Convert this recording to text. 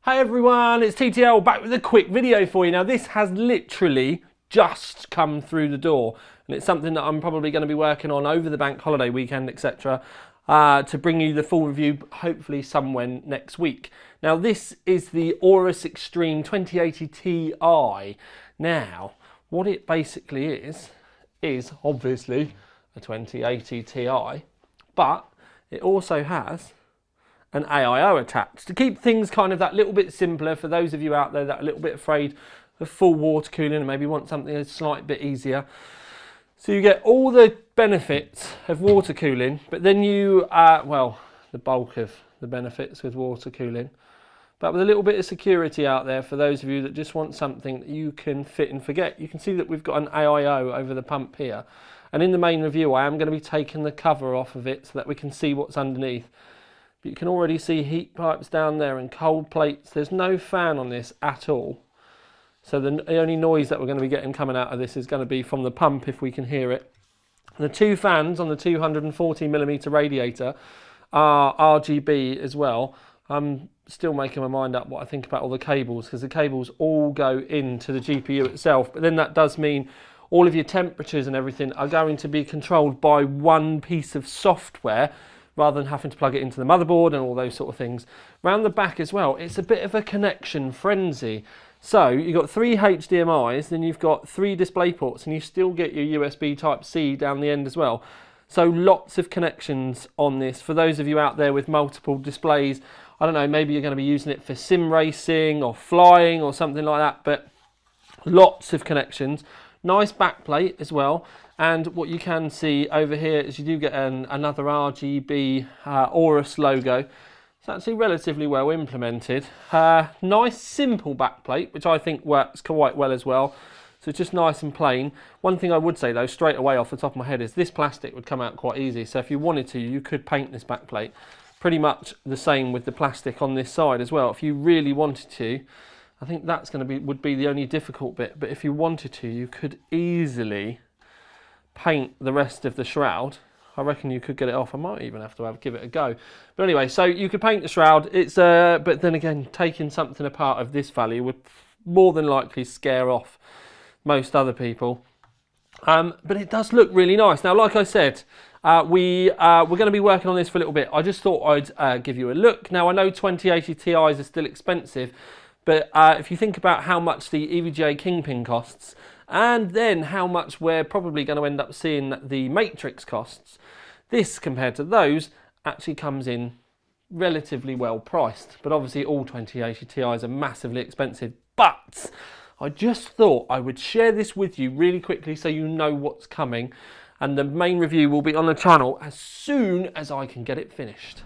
Hey everyone, it's TTL back with a quick video for you. Now this has literally just come through the door and it's something that I'm probably going to be working on over the bank holiday weekend, etc. To bring you the full review, hopefully somewhere next week. Now this is the Aorus Extreme 2080 Ti. Now what it basically is obviously a 2080 Ti, but it also has an AIO attached to keep things kind of that little bit simpler for those of you out there that are a little bit afraid of full water cooling and maybe want something a slight bit easier. So you get all the benefits of water cooling, but then you, well, the bulk of the benefits with water cooling, but with a little bit of security out there for those of you that just want something that you can fit and forget. You can see that we've got an AIO over the pump here, and in the main review I am going to be taking the cover off of it so that we can see what's underneath. But you can already see heat pipes down there and cold plates. There's no fan on this at all. So the only noise that we're going to be getting coming out of this is going to be from the pump if we can hear it. And the two fans on the 240mm radiator are RGB as well. I'm still making my mind up what I think about all the cables, because the cables all go into the GPU itself. But then that does mean all of your temperatures and everything are going to be controlled by one piece of software, rather than having to plug it into the motherboard and all those sort of things. Round the back as well, it's a bit of a connection frenzy. So you've got 3 HDMIs, then you've got 3 display ports, and you still get your USB Type-C down the end as well. So lots of connections on this. For those of you out there with multiple displays, I don't know, maybe you're going to be using it for sim racing or flying or something like that, but lots of connections. Nice backplate as well. And what you can see over here is you do get another RGB Aorus logo. It's actually relatively well implemented. Nice simple backplate, which I think works quite well as well. So it's just nice and plain. One thing I would say though, straight away off the top of my head, is this plastic would come out quite easy. So if you wanted to, you could paint this backplate. Pretty much the same with the plastic on this side as well. If you really wanted to, I think that's would be the only difficult bit. But if you wanted to, you could easily paint the rest of the shroud. I reckon you could get it off. I might even have to give it a go. But anyway, so you could paint the shroud. It's but then again, taking something apart of this value would more than likely scare off most other people. But it does look really nice. Now, like I said, we're going to be working on this for a little bit. I just thought I'd give you a look. Now, I know 2080 Ti's are still expensive, but if you think about how much the EVGA Kingpin costs, and then how much we're probably going to end up seeing the Matrix costs, this compared to those actually comes in relatively well priced. But obviously all 2080 Ti's are massively expensive. But I just thought I would share this with you really quickly so you know what's coming. And the main review will be on the channel as soon as I can get it finished.